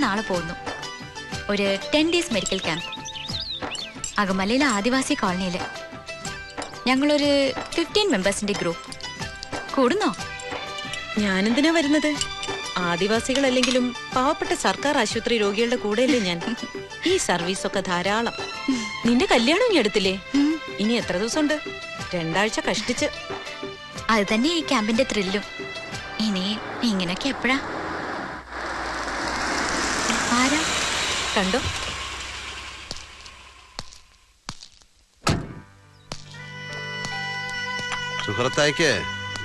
നാളെ പോകുന്നു. ഒരു 10 days മെഡിക്കൽ ക്യാമ്പ്. അകമലയിലെ ആദിവാസി കോളനിയില്. ഞങ്ങളൊരു 15 മെമ്പേഴ്സിന്റെ ഗ്രൂപ്പ്. കൂടുന്നോ? ഞാനെന്തിനാ വരുന്നത്? ആദിവാസികളല്ലെങ്കിലും പാവപ്പെട്ട സർക്കാർ ആശുപത്രി രോഗികളുടെ കൂടെയല്ലേ ഞാൻ. ഈ സർവീസൊക്കെ ധാരാളം. നിന്റെ കല്യാണം ഇനി എടുത്തില്ലേ? ഇനി എത്ര ദിവസമുണ്ട്? 2 ആഴ്ച കഷ്ടിച്ച്. അത് തന്നെ ഈ ക്യാമ്പിന്റെ ത്രില്ലും. ഇനി ഇങ്ങനെയൊക്കെ എപ്പോഴാ? ആരാ? കണ്ടോ? സുഹൃത്തായിക്ക്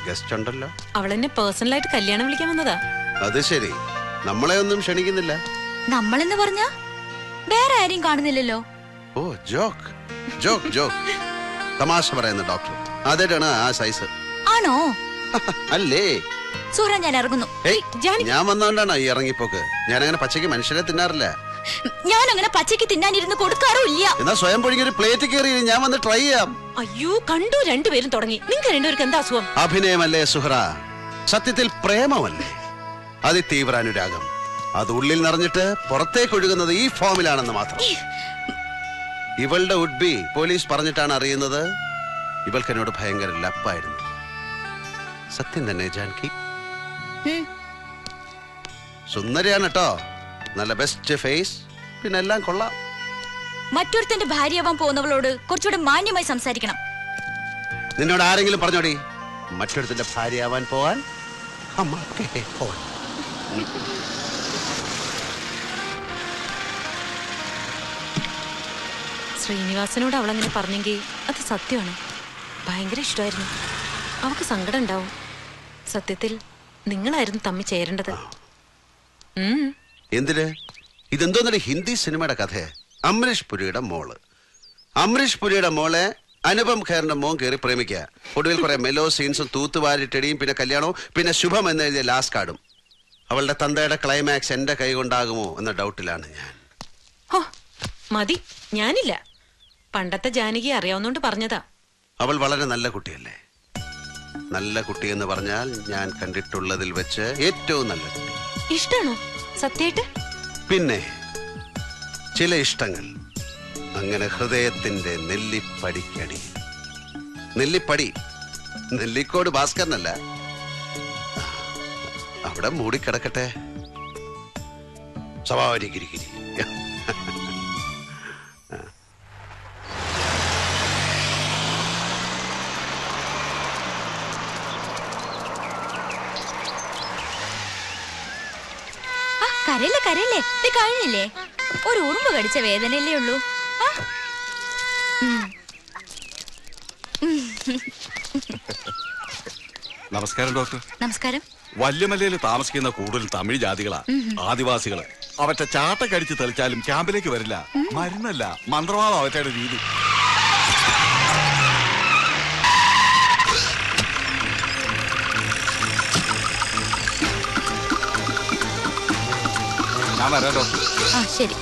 ഗസ്റ്റ് ഉണ്ടല്ലോ. അവളെന്നെ പേഴ്സണലായിട്ട് കല്യാണം വിളിക്കാൻ വന്നതാ. അത് ശരി, നമ്മളെ ഒന്നും ക്ഷണിക്കുന്നില്ല. നമ്മളെന്ന് പറഞ്ഞാ വേറെ ആരെയും കാണുന്നില്ലല്ലോ. ഓ, ജോക്ക് ജോക്ക് ജോക്ക്. തമാശ പറയുന്ന ഡോക്ടർ അതേടാണ് ആ സൈസ്. ആണോ? അല്ലേ സുഹൃ, ഞാൻ ഇറങ്ങുന്നു. ഞാൻ വന്നോണ്ടാണോ ഈ ഇറങ്ങിപ്പോക്ക്? ഞാൻ അങ്ങനെ പച്ചയ്ക്ക് മനുഷ്യരെ തിന്നാറില്ല. ഞാൻ അങ്ങനെ പച്ചയ്ക്ക് തിന്നാനിരുന്ന് കൊടുക്കാറുമില്ല. എന്നാ സ്വയം പൊഴിഞ്ഞൊരു പ്ലേറ്റ് കയറി ഞാൻ വന്ന് ട്രൈ ചെയ്യാം. അയ്യോ, കണ്ടു, രണ്ടുപേരും തുടങ്ങി. നിങ്ങൾക്ക് രണ്ടുപേർക്ക് എന്താ അസുഖം? അഭിനയമല്ലേ സുഹ്റ, സത്യത്തിൽ പ്രേമമല്ലേ? അതിതീവ്ര അനുരാഗം. അത് ഉള്ളിൽ നിറഞ്ഞിട്ട് പുറത്തേക്ക് ഒഴുകുന്നത് ഈ ഫോമിലാണെന്ന് മാത്രം. ഇവളുടെ ഉഡ്ബി പോലീസ് പറഞ്ഞിട്ടാണ് അറിയുന്നത്. ഇവൾക്ക് എന്നോട് ഭയങ്കര ലപ്പായിരുന്നു. സത്യം തന്നെ ജാൻകി. സുന്ദരിയാണ് കേട്ടോ, നല്ല ബെസ്റ്റ് ഫേസ്, പിന്നെ എല്ലാം കൊള്ളാം. മറ്റൊരുത്തന്റെ ഭാര്യയാവാൻ പോകുന്നവളോട് കുറച്ചുകൂടെ മാന്യമായി സംസാരിക്കണം. നിന്നോട് ആരെങ്കിലും പറഞ്ഞോടി മറ്റൊരുത്തന്റെ ഭാര്യയാവാൻ പോവാൻ? ശ്രീനിവാസനോട് അവളങ്ങനെ പറഞ്ഞെങ്കിൽ അത് സത്യമാണ്. ഭയങ്കര ഇഷ്ടമായിരുന്നു. അവക്ക് സങ്കടം ഉണ്ടാവും. സത്യത്തിൽ നിങ്ങളായിരുന്നു തമ്മി ചേരേണ്ടത്. എന്തിന്? ഇതെന്തോന്നൊരു ഹിന്ദി സിനിമയുടെ കഥ. അമരീഷ് പുരിയുടെ മോള്, അമരീഷ് പുരിയുടെ മോളെ അനുപം ഖേറിന്റെ മോൻ കയറി പ്രേമിക്കുക. ഒടുവിൽ കുറെ മെലോ സീൻസും തൂത്തുവാരിട്ടടിയും പിന്നെ കല്യാണവും പിന്നെ ശുഭം എന്നെഴുതിയ ലാസ്റ്റ് കാർഡും. അവളുടെ തന്തയുടെ ക്ലൈമാക്സ് എന്റെ കൈ കൊണ്ടാകുമോ എന്ന ഡൗട്ടിലാണ് ഞാൻ. മതി, ഞാനില്ല. പണ്ടത്തെ ജാനകി അറിയാവുന്നോണ്ട് പറഞ്ഞതാ. അവൾ വളരെ നല്ല കുട്ടിയല്ലേ? നല്ല കുട്ടിയെന്ന് പറഞ്ഞാൽ ഞാൻ കണ്ടിട്ടുള്ളതിൽ വെച്ച് ഏറ്റവും നല്ല കുട്ടി. ഇഷ്ടാണോ സത്യായിട്ട്? പിന്നെ ചില ഇഷ്ടങ്ങൾ അങ്ങനെ ഹൃദയത്തിന്റെ നെല്ലിപ്പടിക്കടി. നെല്ലിപ്പടി, നെല്ലിക്കോട് ഭാസ്കരനല്ല. അവിടെ മൂടിക്കിടക്കട്ടെ. സ്വഭാവരി ഗിരിഗിരി. കരയില്ലേ കരയില്ലേ, ഇത് കഴിഞ്ഞില്ലേ? ഒരു ഉറുമ്പ് കടിച്ച വേദനയല്ലേ ഉള്ളൂ. നമസ്കാരം ഡോക്ടർ. നമസ്കാരം. വല്യമലയിൽ താമസിക്കുന്ന കൂടുതൽ തമിഴ് ജാതികളാ, ആദിവാസികള്. അവറ്റ ചാട്ടക്കടിച്ച് തെളിച്ചാലും ക്യാമ്പിലേക്ക് വരില്ല. മരുന്നല്ല, മന്ത്രവാദം അവറ്റയുടെ രീതി. ഞാൻ വരാം ഡോക്ടർ. ശരി.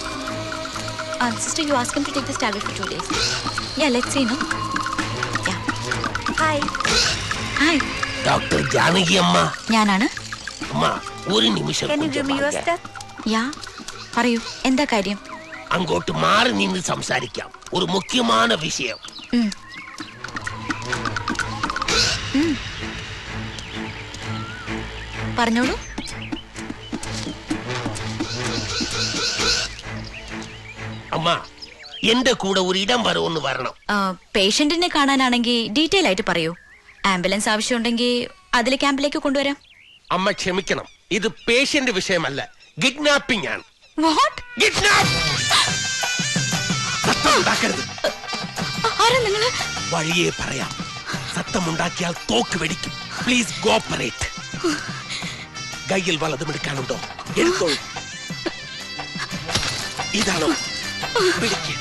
Sister, you ask him to take this tablet for 2 days. Yeah, let's see, no? Yeah. Hi. Hi. Dr. Janaki amma. ഞാനാണ്. അമ്മ, ഒരു നിമിഷം. Can you give me your step? Yeah. പറയൂ, എന്താ കാര്യം? അങ്ങോട്ട് മാറി നിന്ന് സംസാരിക്കാം. ഒരു മുഖ്യமான വിഷയം. പറഞ്ഞോളൂ. അമ്മ, എന്റെ കൂടെ ഒരു ഇടം വരെ ഒന്ന് വരണം. പേഷ്യന്റിനെ കാണാനാണെങ്കിൽ ഡീറ്റെയിൽ ആയിട്ട് പറയൂ. ആംബുലൻസ് ആവശ്യമുണ്ടെങ്കിൽ അതിലെ ക്യാമ്പിലേക്ക് കൊണ്ടുവരാം. അമ്മ ക്ഷമിക്കണം, ഇത് പേഷ്യന്റ് വിഷയമല്ല, കിഡ്നാപ്പിംഗ് ആണ്. What? കിഡ്നാപ്പ്! സത്തമുണ്ടാക്കരുത്. വഴിയേ പറയാം. സത്തമുണ്ടാക്കിയാൽ തോക്ക് വെടിക്കും. Please cooperate. കയ്യിൽ വലതുമെടുക്കാനുണ്ടോ? എടുത്തോളൂ. ഇതാണോ? പിടിക്കാൻ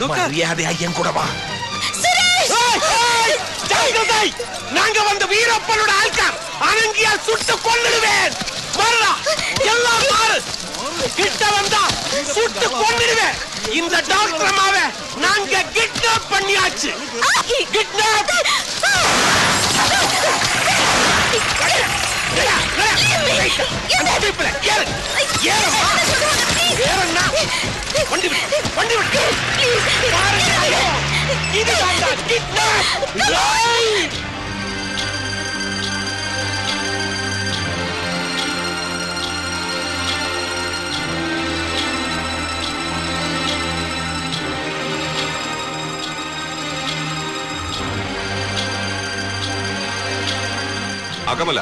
മര്യാദയായി കൂടെ വാ. குழந்தை நாங்க வந்து வீரப்பனோட ஆள்கார் அனங்கியா சுட்டு கொன்னுடுவேன் வரடா எல்லாம் மாறு கிட்ட வந்தா சுட்டு கொன்னுடுவேன் இந்த டாக்டர் அம்மாவை நாங்க கிட்னாப் பண்ணியாச்சு கிட்னாப் അകമല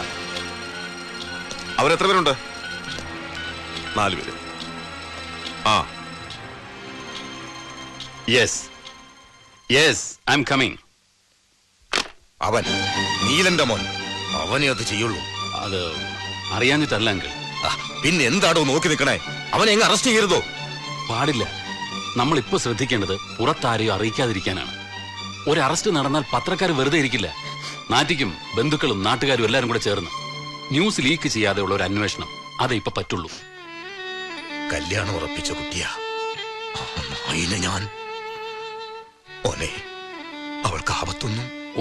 അവരെത്ര പേരുണ്ട്? 4 പേര്. ആ yes yes I am coming. അവൻ നീലന്റെ മോൻ, അവനെ അത് ചെയ്യുള്ളൂ. അത് അറിയാഞ്ഞിട്ടല്ല അങ്കിൾ. പിന്നെ എന്താടോ നോക്കി നിൽക്കണേ? അവനെ എങ്ങ് അറസ്റ്റ് ചെയ്യരുതോ? പാടില്ല. നമ്മൾ ഇപ്പൊ ശ്രദ്ധിക്കേണ്ടത് പുറത്താരെയോ അറിയിക്കാതിരിക്കാനാണ്. ഒരു അറസ്റ്റ് നടന്നാൽ പത്രക്കാർ വെറുതെ ഇരിക്കില്ല. നാറ്റിക്കും ബന്ധുക്കളും നാട്ടുകാരും എല്ലാരും കൂടെ ചേർന്ന് ന്യൂസ് ലീക്ക് ചെയ്യാതെയുള്ള ഒരു അന്വേഷണം അതേ ഇപ്പൊ പറ്റുള്ളൂ. കല്യാണം ഉറപ്പിച്ച കുട്ടിയാ അതിന് ഞാൻ ഓനെ അവൾക്ക്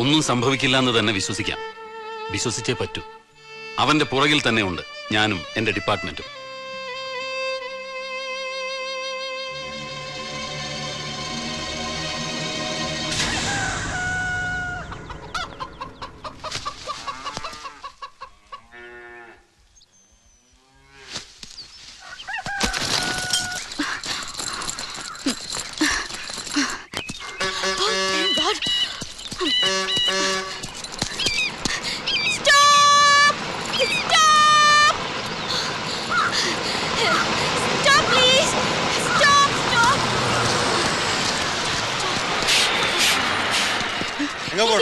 ഒന്നും സംഭവിക്കില്ല എന്ന് തന്നെ വിശ്വസിക്കാം. വിശ്വസിച്ചേ പറ്റൂ. അവന്റെ പുറകിൽ തന്നെ ഉണ്ട് ഞാനും എന്റെ ഡിപ്പാർട്ട്മെന്റും.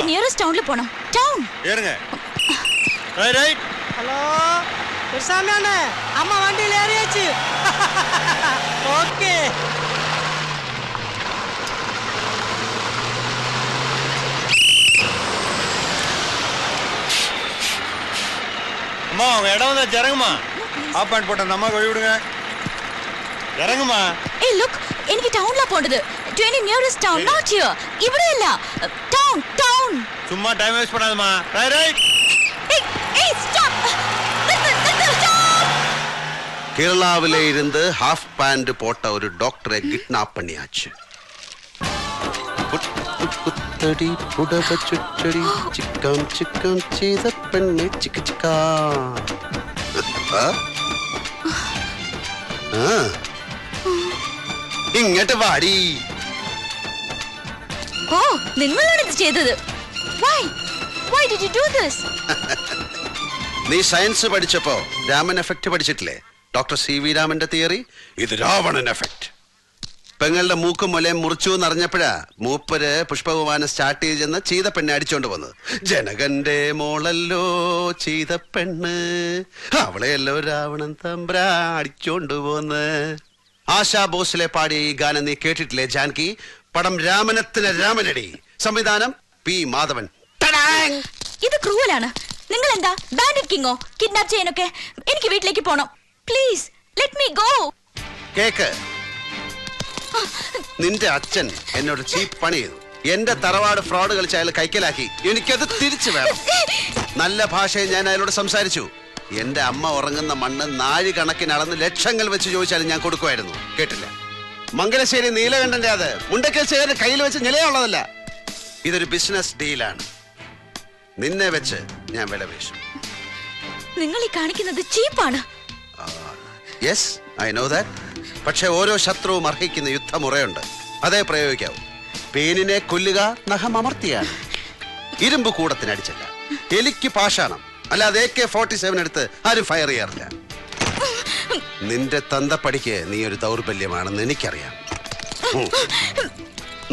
നിയറസ്റ്റ് ടൗണിൽ പോണം. ടൗൺ ഹലോ കുർസാമിയാണ്. അമ്മ വണ്ടിയിൽ ഏറിയാച്ച്. ഓക്കെ அம்மா அவங்க இடம் வந்தாச்சு இறங்குமா. ஆப் பாயிண்ட் போட்ட நம்ம வழி விடுங்க. இறங்குமா. ഏയ് ലുക്ക്, എനിക്ക് ടൗണിലാ പോണ്ടത്. To any nearest town, not here. ഇവിടെയല്ല, ടൗൺ ടൗൺ. சும்மா டைம் வேஸ்ட் பண்ணாதம்மா. Right right. ഏയ് ഏയ് സ്റ്റോപ്പ്. കേരളാവിലെ ഇരുന്ന് ഹാഫ് പാന്റ് പോട്ട ഒരു ഡോക്ടറെ കിഡ്നാപ്പ് പണിയാச்சு. കുത്തടി പുടവ ചുറ്റടി ചിക്കാം ചിക്കാം ചെയ്ത പെണ്ണെ ചിക്ക ചിക്കാ. ഇങ്ങോട്ട് വാടി. ഓ, നിങ്ങളാണ് ഇത് ചെയ്തത്. Why did you do this? നീ science പഠിച്ചപ്പോ Raman effect പഠിച്ചിട്ടില്ലേ? Doctor CV. രാമന്റെ തിയറി. ഇത് രാവണൻ എഫക്ട്. പെങ്ങളുടെ മൂക്കും മുലയും മുറിച്ചു എന്നറിഞ്ഞപ്പോഴാ മൂപ്പര് പുഷ്പവിമാനം സ്റ്റാർട്ട് ചെയ്തെന്ന് ചീതപ്പെണ്ണെ അടിച്ചോണ്ട് വന്നത്. ജനകന്റെ മോളല്ലോ ചീതപ്പെണ്ണ്, അവളെയല്ലോ രാവണൻ തമ്പ്രാ അടിച്ചോണ്ട് പോന്ന്. ആശാ ഭോസ്ലെ പാടിയ ഈ ഗാനം നീ കേട്ടിട്ടില്ലേ ജാൻകി? പടം രാമനത്തിന് രാമനടി, സംവിധാനം പി മാധവൻ. ഇത് ക്രൂവലാണ്. നിങ്ങൾ എന്താ ബാൻഡിറ്റ് കിങ്ങോ? കിഡ്നാപ്പ് ചെയ്യാനൊക്കെ? എനിക്ക് വീട്ടിലേക്ക് പോണം. Please let me go. Cake, നിന്റെ അച്ഛൻ എന്നോട് ചീപ്പ് പണി ചെയ്തു. എന്റെ തറവാട് ഫ്രോഡ് കളിച്ച് അയാൾ കൈക്കലാക്കി. എനിക്കത് തിരിച്ചു വേണം. നല്ല ഭാഷയിൽ ഞാൻ അയാളോട് സംസാരിച്ചു. എന്റെ അമ്മ ഉറങ്ങുന്ന മണ്ണ് നാഴി കണക്കിന് അളന്ന് ലക്ഷങ്ങൾ വെച്ച് ചോദിച്ചാലും ഞാൻ കൊടുക്കുമായിരുന്നു. കേട്ടില്ല. മംഗലശ്ശേരി നീലകണ്ഠന്റെ അത് മുണ്ടക്കൽ ചേര് കയ്യിൽ വെച്ച് നിലയുള്ളതല്ല. ഇതൊരു ബിസിനസ് ഡീലാണ്. നിന്നെ വെച്ച് ഞാൻ വില വീശും. നിങ്ങൾ ഈ കാണിക്കുന്നത് ചീപ്പാണ്. Yes, I know that. പക്ഷെ ഓരോ ശത്രുവും അർഹിക്കുന്ന യുദ്ധമുറയുണ്ട്. അതേ പ്രയോഗിക്കാവൂ. പേനിനെ കൊല്ലുക നഖം അമർത്തിയാണ്. ഇരുമ്പ് കൂടത്തിനടിച്ചല്ല. എലിക്ക് പാഷാണം, അല്ലാതെ AK-47 എടുത്ത് ആരും ഫയർ ചെയ്യാറില്ല. നിന്റെ തന്തപ്പടിക്ക് നീ ഒരു ദൗർബല്യമാണെന്ന് എനിക്കറിയാം.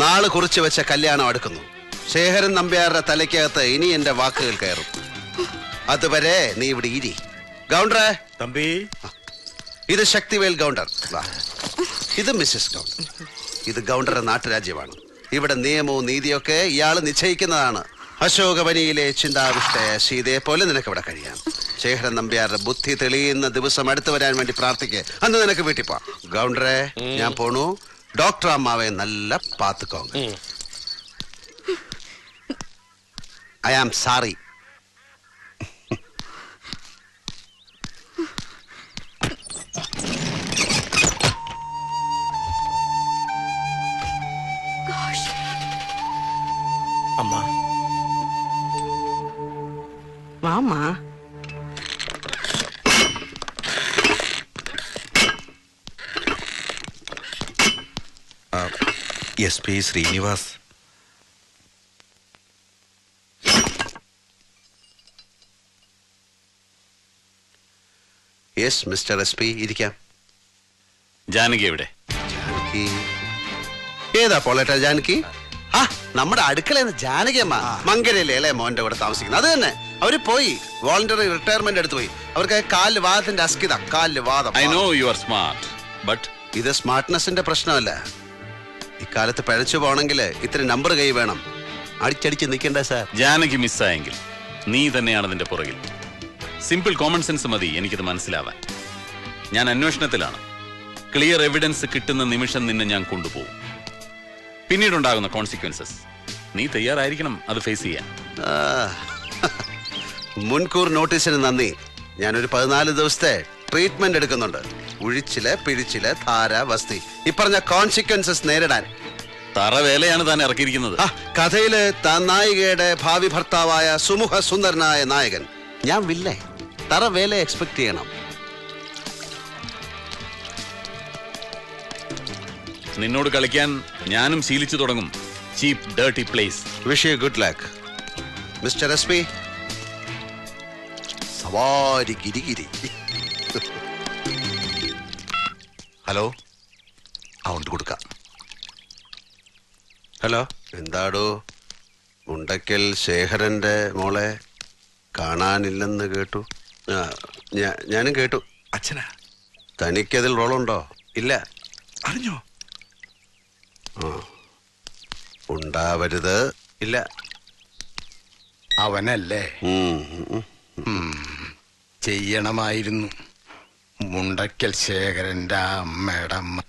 നാള് കുറിച്ച് വെച്ച കല്യാണം അടുക്കുന്നു. ശേഖരൻ നമ്പ്യാരുടെ തലയ്ക്കകത്ത് ഇനി എന്റെ വാക്കുകൾ കയറും. അതുവരെ നീ ഇവിടെ ഇരി. ഗൗണ്ടറെ. തമ്പി, ഇത് ശക്തിവേൽ ഗൗണ്ടർ. ഇത് മിസ്സസ് ഗൗണ്ടർ. ഇത് ഗൗണ്ടറുടെ നാട്ടുരാജ്യമാണ്. ഇവിടെ നിയമവും നീതിയൊക്കെ ഇയാള് നിശ്ചയിക്കുന്നതാണ്. അശോകവനിയിലെ ചിന്താവിഷ്ടയ സീതയെ പോലെ നിനക്ക് ഇവിടെ കഴിയാം. ശേഖരൻ നമ്പ്യാരുടെ ബുദ്ധി തെളിയുന്ന ദിവസം അടുത്ത് വരാൻ വേണ്ടി പ്രാർത്ഥിക്കേ. അന്ന് നിനക്ക് വീട്ടിൽ പോവാം. ഗൗണ്ടറെ, ഞാൻ പോണു. ഡോക്ടർ അമ്മാവെ നല്ല പാത്തുക്കോങ്ക. I am sorry. അമ്മ വാമാ. SP Srinivas. Yes mister SP, ഇരിക്കാം. ജാനകി എവിടെ? ജാനകി ഏതാ പോളേട്ടാ? ജാനകി ആ നമ്മുടെ അടുക്കളയെന്ന് ജാനകി അമ്മ മങ്കരയിലെ അല്ലേ മോന്റെ കൂടെ താമസിക്കുന്നത്. അത് തന്നെ. അവര് പോയി വോളണ്ടറി റിട്ടയർമെന്റ് എടുത്തു പോയി. അവർക്ക് കാലില് വാദത്തിന്റെ അസ്കിത, കാലില് വാദം. I know you are smart, but ഇത് സ്മാർട്ട്നെസിന്റെ പ്രശ്നമല്ല. ഇക്കാലത്ത് പഴച്ചു പോകണമെങ്കിൽ ഇത്ര നമ്പർ കൈ വേണം. അടിച്ചടിച്ച് നിൽക്കണ്ട സാർ. ജാനകി മിസ്സായെങ്കിൽ നീ തന്നെയാണ് അതിന്റെ പുറകിൽ. സിമ്പിൾ കോമൺ സെൻസ് മതി എനിക്കിത് മനസ്സിലാവാൻ. ഞാൻ അന്വേഷണത്തിലാണ്. ക്ലിയർ എവിഡൻസ് കിട്ടുന്ന നിമിഷം നിന്നെ ഞാൻ കൊണ്ടുപോകും. പിന്നീടുണ്ടാകുന്ന കോൺസിക്വൻസസ് നീ തയ്യാറായിരിക്കണം അത് ഫേസ് ചെയ്യാൻ. മുൻകൂർ നോട്ടീസിന് നന്ദി. ഞാനൊരു 14 ദിവസത്തെ ട്രീറ്റ്മെന്റ് എടുക്കുന്നുണ്ട്. ഉഴിച്ചില്, പിഴിച്ചില്, ധാര, വസ്തി, ഈ പറഞ്ഞ കോൺസിക്വൻസസ് നേരിടാൻ. തറവേലയാണ് താൻ ഇറക്കിയിരിക്കുന്നത്. കഥയില് താൻ നായികയുടെ ഭാവി ഭർത്താവായ സുമുഖ സുന്ദരനായ നായകൻ. ഞാൻ വില്ലേ. തറവേല എക്സ്പെക്ട് ചെയ്യണം. നിന്നോട് കളിക്കാൻ ഞാനും ശീലിച്ചു തുടങ്ങും. Cheap dirty place. Wish you good luck mister SP. സവാരി ഗിരിഗിരി. ഹലോ, അൗണ്ട് കൊടുക്കാം. ഹലോ, എന്താടോ? മുണ്ടക്കൽ ശേഖരന്റെ മോളെ കാണാനില്ലെന്ന് കേട്ടു. ഞാനും കേട്ടു. അച്ഛനാ? തനിക്കതിൽ റോളുണ്ടോ? ഇല്ല. അറിഞ്ഞോ? ഉണ്ടാവരുത്. ഇല്ല. അവനല്ലേ ചെയ്യണമായിരുന്നു. മുണ്ടക്കൽ ശേഖരന്റെ അമ്മയുടെ അമ്മ.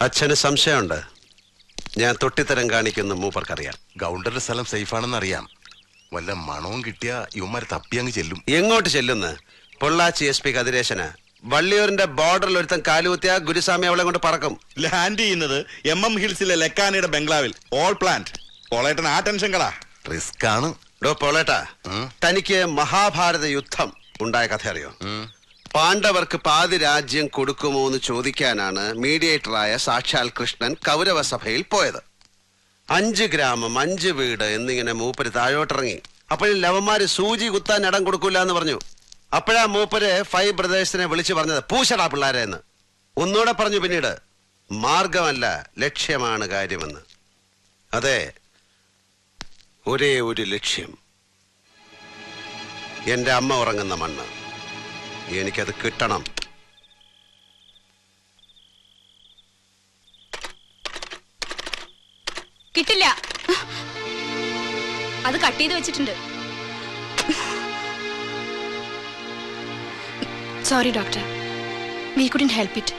അച്ഛന് സംശയമുണ്ട്. ഞാൻ തൊട്ടിത്തരം കാണിക്കുന്ന മൂപ്പർക്കറിയാം. ഗൗണ്ടറുടെ സ്ഥലം സേഫാണെന്ന് അറിയാം. വല്ല മണവും കിട്ടിയ ഇവന്മാര് തപ്പി അങ്ങ് ചെല്ലും. എങ്ങോട്ട് ചെല്ലുന്ന്? പൊള്ളാച്ചി SP കതിരേശന് വള്ളിയൂരിന്റെ ബോർഡറിൽ ഒരുത്തൻ കാലുകുത്തിയ ഗുരുസ്വാമി അവളെ കൊണ്ട് പറക്കും. ലാൻഡ് ചെയ്യുന്നത് MM ഹിൽസിലെ ലക്കാനയുടെ ബംഗ്ലാവിൽ. All plant. പോളേട്ടൻ ആ ടെൻഷൻ കടാ. റിസ്ക് ആണ്. ഡോ പോളേട്ടാ, തനിക്ക് മഹാഭാരത യുദ്ധം ഉണ്ടായ കഥ അറിയോ? പാണ്ഡവർക്ക് പാതി രാജ്യം കൊടുക്കുമോ എന്ന് ചോദിക്കാനാണ് മീഡിയേറ്ററായ സാക്ഷാൽ കൃഷ്ണൻ കൗരവസഭയിൽ പോയത്. 5 ഗ്രാമം 5 വീട് എന്നിങ്ങനെ മൂപ്പര് താഴോട്ടിറങ്ങി. അപ്പോഴും ലവന്മാര് സൂചി കുത്താൻ ഇടം കൊടുക്കൂല എന്ന് പറഞ്ഞു. അപ്പോഴാ മൂപ്പര് 5 ബ്രദേഴ്സിനെ വിളിച്ചു പറഞ്ഞത് പൂശടാ പിള്ളാരെ എന്ന്. ഒന്നുകൂടെ പറഞ്ഞു പിന്നീട്, മാർഗമല്ല ലക്ഷ്യമാണ് കാര്യമെന്ന്. അതെ, ഒരേ ഒരു ലക്ഷ്യം. എന്റെ അമ്മ ഉറങ്ങുന്ന മണ്ണ്. എനിക്കത് കിട്ടണം. കിട്ടില്ല. അത് കട്ട് ചെയ്ത് വെച്ചിട്ടുണ്ട്. Sorry, doctor. We couldn't help it.